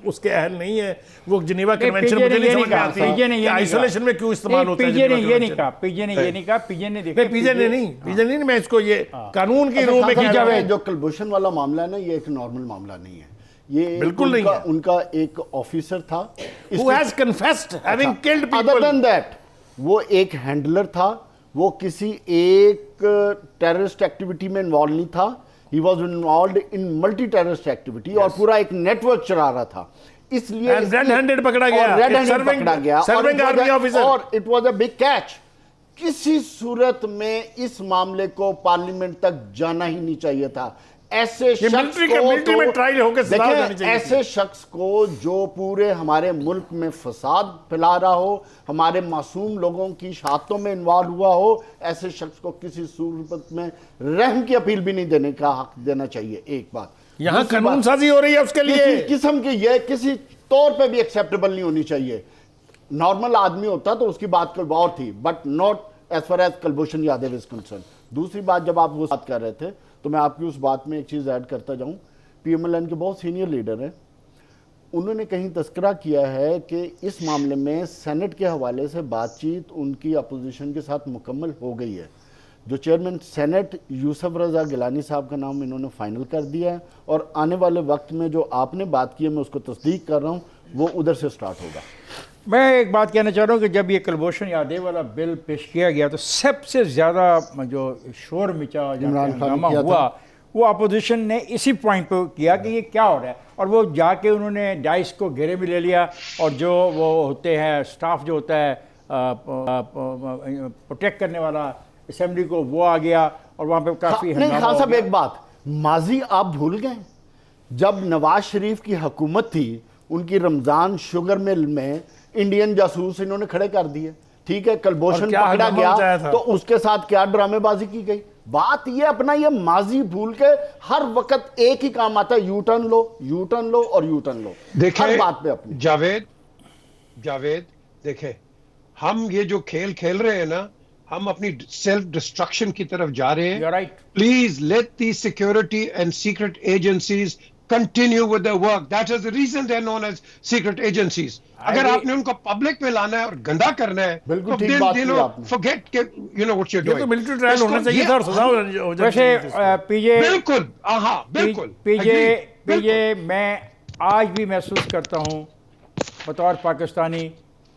Speaker 2: उसके अहल नहीं है। वो जिनेवा कन्वेंशन मुझे नहीं समझ में आती है आइसोलेशन में क्यों इस्तेमाल होता है।
Speaker 1: पीजे ने ये नहीं कहा, पीजे ने ये नहीं कहा, पीजे ने देखा,
Speaker 2: पीजे ने नहीं, मैं इसको ये कानून के रूप में
Speaker 3: खान
Speaker 2: कह
Speaker 3: साहब,
Speaker 2: रहा
Speaker 3: ये
Speaker 2: हूं।
Speaker 3: जो कुलभूषण वाला मामला है ना, ये एक नॉर्मल मामला नहीं है। ये
Speaker 2: बिल्कुल नहीं है।
Speaker 3: उनका एक ऑफिसर था,
Speaker 2: Who has confessed having killed
Speaker 3: other
Speaker 2: people?
Speaker 3: Then that वो एक हैंडलर था, वो किसी एक टेररिस्ट एक्टिविटी में इन्वॉल्व नहीं था। He was involve in multi terrorist activity और पूरा एक नेटवर्क चला रहा था। इसलिए
Speaker 2: And red-handed पकड़ा गया,
Speaker 3: रेड
Speaker 2: एक
Speaker 3: हैंडेड
Speaker 2: serving-
Speaker 3: पकड़ा गया
Speaker 2: serving army officer।
Speaker 3: और it was a big catch. किसी सूरत में इस मामले को पार्लियामेंट तक जाना ही नहीं चाहिए था। ऐसे शख्स
Speaker 2: मिलिट्री में ट्रायल होकर सजा हो जानी
Speaker 3: देखिए,
Speaker 2: चाहिए
Speaker 3: ऐसे शख्स को जो पूरे हमारे मुल्क में फसाद फैला रहा हो, हमारे मासूम लोगों की शहादतों में इन्वॉल्व हुआ हो, ऐसे शख्स को किसी सूरत में रहम की अपील भी नहीं देने का हक देना चाहिए। एक बात
Speaker 2: यहाँ
Speaker 3: दूसरी
Speaker 2: कानून
Speaker 3: बात,
Speaker 2: साजी हो रही है उसके लिए।
Speaker 3: किसी किस्म की ये किसी तौर पे भी एक्सेप्टेबल नहीं होनी चाहिए। नॉर्मल आदमी होता तो उसकी बात कोई और थी, but not as far as Kulbhushan Yadav is concern. दूसरी बात, जब आप वो बात कर रहे थे तो मैं आपकी उस बात में एक चीज ऐड करता जाऊं। पीएमएलएन के बहुत सीनियर लीडर हैं, उन्होंने कहीं तस्करा किया है कि इस मामले में सेनेट के हवाले से बातचीत उनकी अपोजिशन के साथ मुकम्मल हो गई है। जो चेयरमैन सेनेट यूसुफ रजा गिलानी साहब का नाम इन्होंने फाइनल कर दिया है और आने वाले वक्त में जो आपने बात की है मैं उसको तस्दीक कर रहा हूँ, वो उधर से स्टार्ट होगा।
Speaker 1: मैं एक बात कहना चाह रहा हूँ कि जब ये कुलभूषण यादव वाला बिल पेश किया गया तो सबसे ज़्यादा जो शोर मचा,
Speaker 3: इमरान खान ने
Speaker 1: हंगामा
Speaker 3: किया
Speaker 1: हुआ, वो अपोजिशन ने इसी पॉइंट पे किया कि ये क्या हो रहा है। और वो जाके उन्होंने डाइस को घेरे में ले लिया और जो वो होते हैं स्टाफ जो होता है प्रोटेक्ट करने वाला असेंबली को, वो आ गया और वहाँ पे काफ़ी
Speaker 3: नहीं
Speaker 1: हंगामा
Speaker 3: खान
Speaker 1: हो
Speaker 3: साहब,
Speaker 1: गया।
Speaker 3: एक बात, माजी आप भूल गए जब नवाज शरीफ की हुकूमत थी, उनकी रमजान शुगर मिल में इंडियन जासूस इन्होंने खड़े कर दिए। ठीक है, कुलभूषण
Speaker 2: और क्या
Speaker 3: पकड़ा
Speaker 2: हंगामा मचाया
Speaker 3: गया
Speaker 2: था?
Speaker 3: तो उसके साथ क्या ड्रामेबाजी की गई। बात ये अपना ये माजी भूल के हर वक्त एक ही काम आता है, यू टर्न लो, यू टर्न लो और यू टर्न लो हर बात पे अपनी।
Speaker 4: जावेद देखें, हम ये जो खेल खेल रहे हैं ना, हम अपनी सेल्फ डिस्ट्रक्शन की तरफ जा रहे
Speaker 1: You're
Speaker 4: हैं।
Speaker 1: right.
Speaker 4: Please let the security and secret agencies continue with their work. That is the reason they are known as secret agencies. अगर आपने उनको पब्लिक में लाना है और गंदा करना है,
Speaker 3: बिल्कुल ठीक बात की आपने।
Speaker 4: forget के you know what you're
Speaker 2: ये
Speaker 4: doing.
Speaker 2: तो मिलिट्री ट्रायल होना चाहिए था और सजा हो जानी
Speaker 1: वैसे
Speaker 2: चाहिए थी इसको।
Speaker 1: पीजे
Speaker 4: बिल्कुल, हाँ बिल्कुल
Speaker 1: पीजे
Speaker 4: Agreed,
Speaker 1: पीजे
Speaker 4: बिल्कुल।
Speaker 1: मैं आज भी महसूस करता हूँ बतौर पाकिस्तानी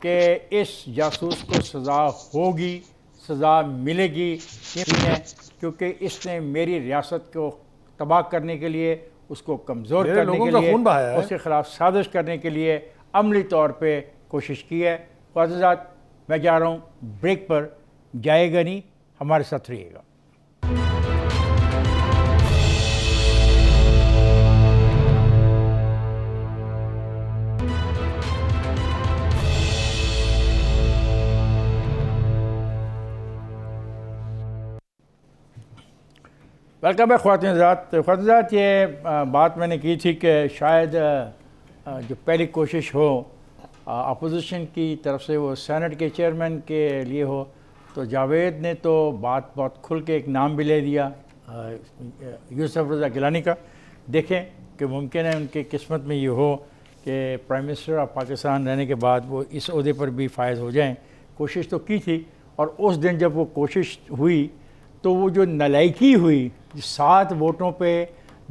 Speaker 1: कि इस जासूस को सज़ा होगी, सज़ा मिलेगी। यकीन है, क्योंकि इसने मेरी रियासत को तबाह करने के लिए, उसको कमज़ोर
Speaker 2: मेरे
Speaker 1: करने
Speaker 2: लोगों
Speaker 1: के
Speaker 2: का
Speaker 1: लिए,
Speaker 2: खून बहाया है।
Speaker 1: उसके खिलाफ साजिश करने के लिए अमली तौर पे कोशिश की है। ख्वाजात, मैं जा रहा हूँ ब्रेक पर, जाएगा नहीं, हमारे साथ रहिएगा। वेलकम है ख्वाजात। ये बात मैंने की थी कि शायद जो पहली कोशिश हो अपोजिशन की तरफ से वो सेनेट के चेयरमैन के लिए हो, तो जावेद ने तो बात बहुत खुल के एक नाम भी ले दिया यूसुफ रज़ा गिलानी का। देखें कि मुमकिन है उनकी किस्मत में ये हो कि प्राइम मिनिस्टर ऑफ पाकिस्तान रहने के बाद वो इस ओहदे पर भी फायज हो जाएं। कोशिश तो की थी, और उस दिन जब वो कोशिश हुई तो वो जो नलायकी हुई, 7 वोटों पे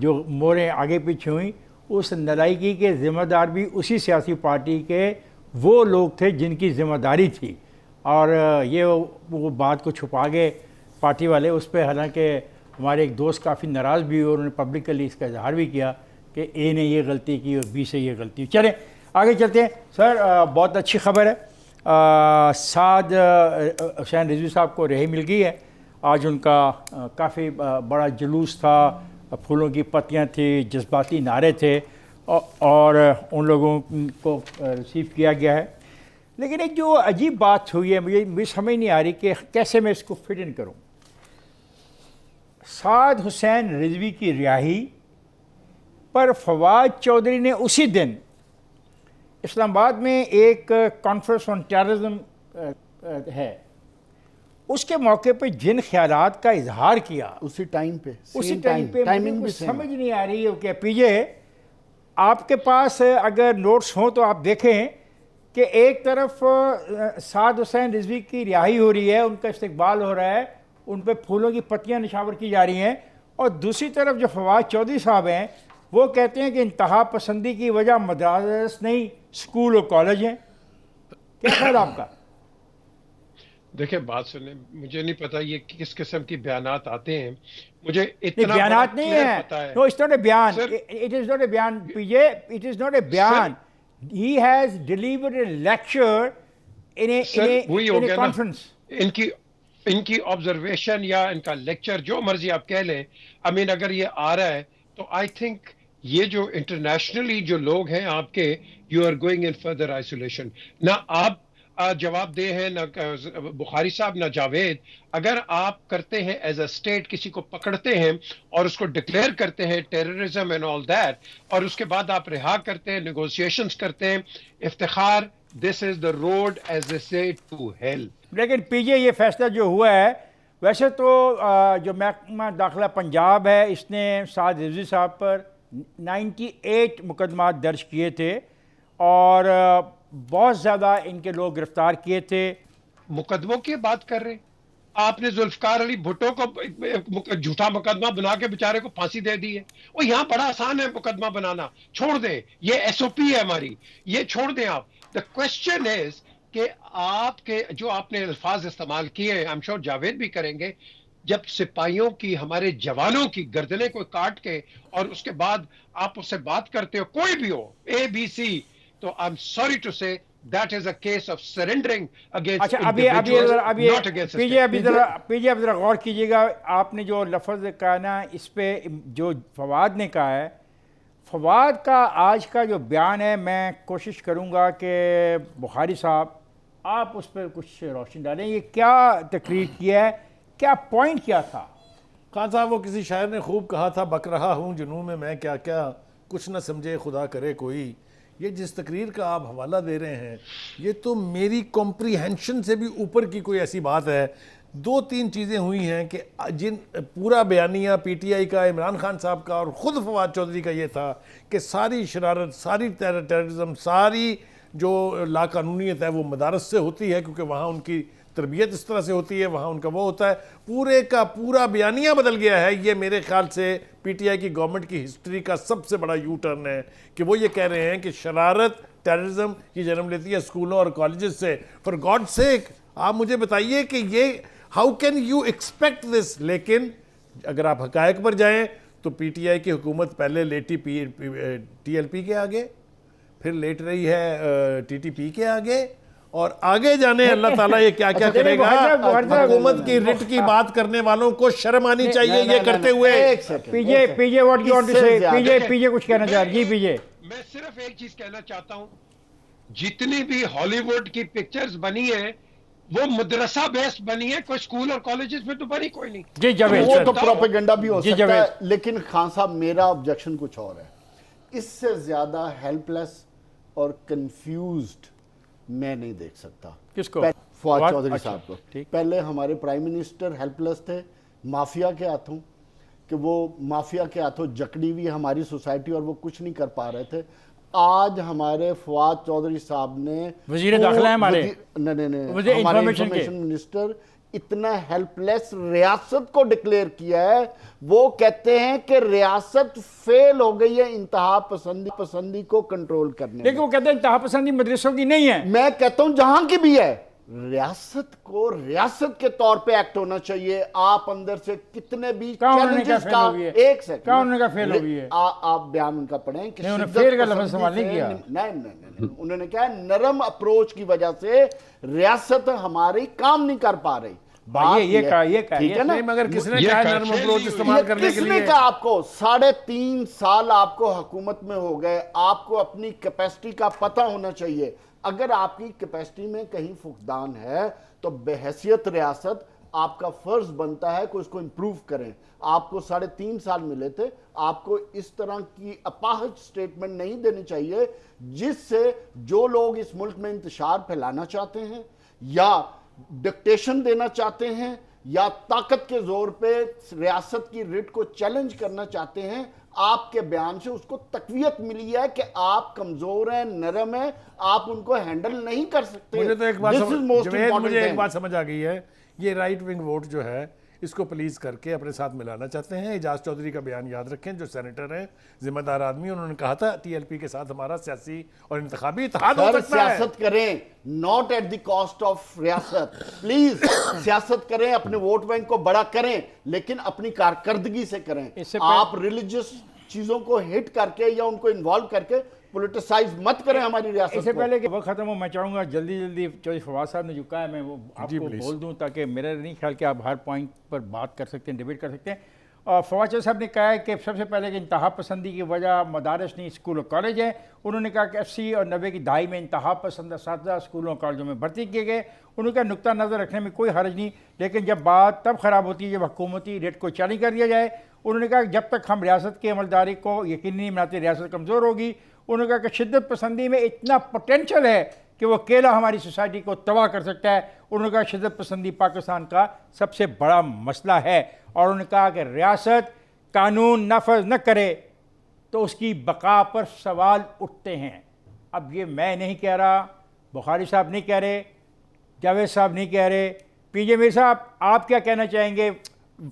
Speaker 1: जो मोरें आगे पीछे हुई, उस नलायकी के ज़िम्मेदार भी उसी सियासी पार्टी के वो लोग थे जिनकी ज़िम्मेदारी थी। और ये वो बात को छुपा गए पार्टी वाले उस पर। हालांकि हमारे एक दोस्त काफ़ी नाराज़ भी हुए, उन्होंने पब्लिकली इसका इजहार भी किया कि ए ने ये गलती की और बी से ये गलती की। चलें आगे चलते हैं सर। बहुत अच्छी खबर है, साद हुसैन रिजवी साहब को रिहाई मिल गई है। आज उनका काफ़ी बड़ा जुलूस था, फूलों की पत्तियां थी, जज्बाती नारे थे और उन लोगों को रिसीव किया गया है। लेकिन एक जो अजीब बात हुई है, मुझे समझ नहीं आ रही कि कैसे मैं इसको फिट इन करूं। साद हुसैन रिजवी की रिहाई पर फवाद चौधरी ने उसी दिन इस्लामाबाद में एक कॉन्फ्रेंस ऑन टेररिज्म है, उसके मौके पे जिन ख्यालात का इजहार किया
Speaker 3: उसी टाइम पे
Speaker 1: टाइमिंग भी समझ नहीं आ रही है क्या। पीजे आपके पास अगर नोट्स हों तो आप देखें कि एक तरफ साद हुसैन रिजवी की रिहाई हो रही है, उनका इस्तकबाल हो रहा है, उन पर फूलों की पत्तियां निशावर की जा रही हैं, और दूसरी तरफ जो फवाद चौधरी साहब हैं वो कहते हैं कि इंतहा पसंदी की वजह मदारस नहीं स्कूल और कॉलेज हैं। क्या ख्याल आपका?
Speaker 4: देखिए बात सुने, मुझे नहीं पता ये किस किस्म की बयानात आते हैं, मुझे इतना
Speaker 1: बयानात नहीं है,
Speaker 4: पता है।
Speaker 1: नो इट्स नॉट ए बयान,
Speaker 4: Sir,
Speaker 1: it is not a बयान पीजे, इट इज नॉट ए बयान, he has delivered A lecture in A conference.
Speaker 4: इनकी ऑब्जर्वेशन या इनका लेक्चर जो मर्जी आप कह लें, आई मीन अगर ये आ रहा है तो आई थिंक ये जो इंटरनेशनली जो लोग हैं आपके, you are going in further isolation. ना आप जवाब दे हैं, ना बुखारी साहब, ना जावेद। अगर आप करते हैं एज अ स्टेट, किसी को पकड़ते हैं और उसको डिक्लेयर करते हैं टेररिज्म एंड ऑल दैट, और उसके बाद आप रिहा करते हैं, नेगोशिएशंस करते हैं, Iftikhar, this is the road as a say to hello.
Speaker 1: लेकिन पीजे ये फैसला जो हुआ है, वैसे तो जो महकमा दाखिला पंजाब है, इसने साद रिजवी साहब पर 98 मुकदमा दर्ज किए थे और बहुत ज़्यादा इनके लोग गिरफ्तार किए थे।
Speaker 4: मुकदमों की बात कर रहे हैं आपने, जुल्फकार अली भुट्टो को झूठा मुकदमा बना के बेचारे को फांसी दे दी है। वो यहाँ बड़ा आसान है मुकदमा बनाना, छोड़ दें, ये एसओपी है हमारी, ये छोड़ दें आप। द क्वेश्चन इज कि आपके जो आपने अल्फाज इस्तेमाल किए, आई एम श्योर जावेद भी करेंगे, जब सिपाहियों की, हमारे जवानों की गर्दनें को काट के और उसके बाद आप उससे बात करते हो, कोई भी हो, ABC, तो I am sorry to say that is a case of surrendering against.
Speaker 1: अच्छा पीजे अब जरा गौर कीजिएगा, आपने जो लफ्ज़ कहा ना, इस पे जो फवाद ने कहा है, फवाद का आज का जो बयान है, मैं कोशिश करूँगा कि बुखारी साहब आप उस पर कुछ रोशनी डालें। ये क्या तकरीर किया है, क्या पॉइंट क्या था?
Speaker 2: खान साहब, वो किसी शायर ने खूब कहा था, बक रहा हूँ जुनून में मैं क्या क्या, कुछ न समझे खुदा करे कोई। ये जिस तकरीर का आप हवाला दे रहे हैं, ये तो मेरी कॉम्प्रीहेंशन से भी ऊपर की कोई ऐसी बात है। 2-3 चीज़ें हुई हैं कि जिन पूरा बयानिया PTI का, इमरान खान साहब का और ख़ुद फवाद चौधरी का ये था कि सारी शरारत, सारी टेररिज्म, सारी जो लाकानूनीत है वो मदारस से होती है, क्योंकि वहाँ उनकी तरबियत इस तरह से होती है, वहाँ उनका वो होता है। पूरे का पूरा बयानिया बदल गया है। ये मेरे ख्याल से PTI की गवर्नमेंट की हिस्ट्री का सबसे बड़ा यू टर्न है कि वो ये कह रहे हैं कि शरारत टेररिज्म की जन्म लेती है स्कूलों और कॉलेजेस से। फॉर गॉड सेक, आप मुझे बताइए कि ये how can you expect this. लेकिन अगर आप हकायक पर जाएं तो PTI की हुकूमत पहले लेटी TLP के आगे, फिर लेट रही है TTP के आगे, और आगे जाने अल्लाह ताला ये क्या क्या करेगा। हुकूमत की रिट की बात करने वालों को शर्म आनी चाहिए ये करते हुए।
Speaker 1: पीजे व्हाट यू वांट टू से? पीजे कुछ कहना चाह रहे? जी पीजे,
Speaker 4: मैं सिर्फ एक चीज कहना चाहता हूं, जितनी भी हॉलीवुड की पिक्चर्स बनी है वो मदरसा बेस्ड बनी है, कोई स्कूल और कॉलेजेस में तो बनी कोई नहीं।
Speaker 1: जी जावेद,
Speaker 3: वो तो प्रोपेगेंडा भी हो सकता है, लेकिन खान साहब मेरा ऑब्जेक्शन कुछ और है। इससे ज्यादा हेल्पलेस और कंफ्यूज्ड मैं नहीं देख सकता।
Speaker 1: किसको?
Speaker 3: फवाद चौधरी साहब को।
Speaker 1: ठीक।
Speaker 3: पहले हमारे प्राइम मिनिस्टर हेल्पलेस थे माफिया के हाथों, कि वो माफिया के हाथों जकड़ी हुई हमारी सोसाइटी और वो कुछ नहीं कर पा रहे थे। आज हमारे फवाद चौधरी साहब ने,
Speaker 1: वजीर दाखिला है हमारे,
Speaker 3: नहीं हमारे इंफॉर्मेशन मिनिस्टर, इतना हेल्पलेस रियासत को डिक्लेयर किया है। वो कहते हैं कि रियासत फेल हो गई है इंतहा पसंदी को कंट्रोल करने में।
Speaker 1: लेकिन वो कहते हैं इंतहा पसंदी मदरसों की नहीं है।
Speaker 3: मैं कहता हूं जहां की भी है, रियासत को रियासत के तौर पे एक्ट होना चाहिए। आप अंदर से कितने भी
Speaker 1: कानून का
Speaker 3: challenges
Speaker 1: फेल हुई है।
Speaker 3: एक सेकंड,
Speaker 1: कानून का फेल हुई है।
Speaker 3: आप बयान उनका पढ़ें कि
Speaker 1: नहीं, उन्होंने
Speaker 3: शिद्दत
Speaker 1: फेल का लफ्ज़
Speaker 3: पसंदी
Speaker 1: इस्तेमाल नहीं
Speaker 3: से-
Speaker 1: किया।
Speaker 3: नहीं, उन्होंने कहा नरम अप्रोच की वजह से रियासत हमारी काम नहीं कर पा रही। बात
Speaker 1: ये कहा,
Speaker 3: ठीक है ना?
Speaker 2: नहीं, मगर किसने
Speaker 4: ये
Speaker 2: कहा
Speaker 4: कर-
Speaker 2: नरम अप्रोच
Speaker 4: ये
Speaker 2: इस्तेमाल करने के
Speaker 3: किसने
Speaker 2: लिए?
Speaker 3: कहा आपको? 3.5 साल आपको हुकूमत में हो गए, आपको अपनी कैपेसिटी का पता होना चाहिए। अगर आपकी कैपेसिटी में कहीं फुकदान है तो बेहैसियत रियासत आपका फर्ज बनता है कि उसको इंप्रूव करें। आपको 3.5 साल मिले थे, आपको इस तरह की अपाहज स्टेटमेंट नहीं देनी चाहिए जिससे जो लोग इस मुल्क में इंतशार फैलाना चाहते हैं या डिक्टेशन देना चाहते हैं या ताकत के जोर पे रियासत की रिट को चैलेंज करना चाहते हैं, आपके बयान से उसको तकवीयत मिली है कि आप कमजोर हैं, नरम हैं, आप उनको हैंडल नहीं कर सकते।
Speaker 2: मुझे तो एक बात
Speaker 3: This is most
Speaker 2: Javed,
Speaker 3: important
Speaker 2: मुझे एक
Speaker 3: thing.
Speaker 2: बात समझ आ गई है। ये राइट विंग वोट जो है इसको प्लीज करके अपने साथ मिलाना चाहते हैं। एजाज चौधरी का बयान याद रखें, जो सेनेटर हैं, जिम्मेदार आदमी, उन्होंने कहा था टीएलपी के साथ हमारा सियासी और इंतखाबी इत्तेहाद हो
Speaker 3: सर,
Speaker 2: सकता है।
Speaker 3: सियासत करें, not at the cost of रियासत। प्लीज सियासत करें, अपने वोट बैंक को बड़ा करें, लेकिन अपनी कारकर्दगी से करें।
Speaker 1: इससे
Speaker 3: आप रिलीजियस चीजों को हिट करके या उनको इन्वॉल्व करके पोलिटिसाइज मत करें हमारी रियासत
Speaker 1: इससे
Speaker 3: को।
Speaker 1: पहले कि वक्त खत्म हो, मैं चाहूँगा जल्दी जल्दी चौधरी फवाद साहब ने जो कहा है मैं वो आपको
Speaker 2: please.
Speaker 1: बोल दूं, ताकि मेरा नहीं ख्याल कि आप हर पॉइंट पर बात कर सकते हैं, डिबेट कर सकते हैं। और फवाद साहब ने कहा है कि सबसे पहले कि इंतहा पसंदी की वजह मदारस नहीं, स्कूल और कॉलेज है। उन्होंने कहा कि 80 और 90 की दहाई में इंतहा पसंद असातिज़ा स्कूलों और कॉलेजों में भर्ती किए गए। उन्होंने कहा नुक्ता नज़र रखने में कोई हर्ज नहीं, लेकिन जब बात तब ख़राब होती है जब हुकूमती रेट को जारी कर दिया जाए। उन्होंने कहा कि जब तक हम रियासत की अमलदारी को यकीनी नहीं बनाते रियासत कमज़ोर होगी। उन्होंने कहा कि शिद्दत पसंदी में इतना पोटेंशल है कि वो अकेला हमारी सोसाइटी को तबाह कर सकता है। उन्होंने कहा शिद्दत पसंदी पाकिस्तान का सबसे बड़ा मसला है। और उन्होंने कहा कि रियासत कानून नाफज न करे तो उसकी बका पर सवाल उठते हैं। अब ये मैं नहीं कह रहा, बुखारी साहब नहीं कह रहे, जावेद साहब नहीं कह रहे, पीजे मीर साहब आप क्या कहना चाहेंगे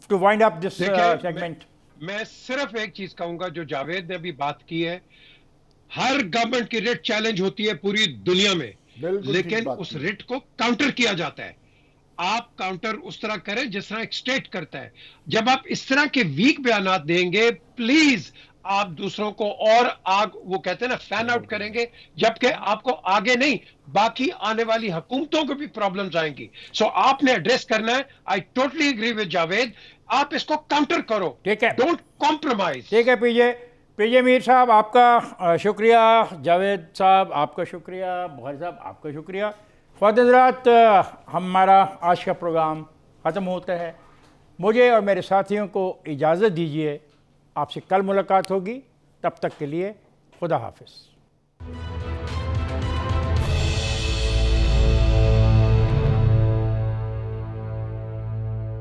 Speaker 1: टू वाइंड अप दिस
Speaker 4: देखिए,
Speaker 1: सेगमेंट?
Speaker 4: मैं सिर्फ एक चीज कहूंगा जो जावेद ने भी बात की है। हर गवर्नमेंट की रिट चैलेंज होती है पूरी दुनिया में,
Speaker 3: बिल्कुल ठीक
Speaker 4: लेकिन
Speaker 3: बात
Speaker 4: उस
Speaker 3: की।
Speaker 4: रिट को काउंटर किया जाता है। आप काउंटर उस तरह करें जिस तरह एक स्टेट करता है। जब आप इस तरह के वीक बयानात देंगे, प्लीज आप दूसरों को और आग, वो कहते हैं ना, फैन आउट करेंगे, जबकि आपको आगे नहीं बाकी आने वाली हुकूमतों को भी प्रॉब्लम्स आएंगी। सो आपने एड्रेस करना है। I totally agree with Javed, आप इसको काउंटर करो,
Speaker 1: ठीक है।
Speaker 4: Don't compromise.
Speaker 1: ठीक है पीजे मीर साहब आपका शुक्रिया, जावेद साहब आपका शुक्रिया, बुखारी साहब आपका शुक्रिया। ख्वात हज़रात, हमारा आज का प्रोग्राम ख़त्म होता है। मुझे और मेरे साथियों को इजाज़त दीजिए, आपसे कल मुलाकात होगी। तब तक के लिए खुदा हाफिज़।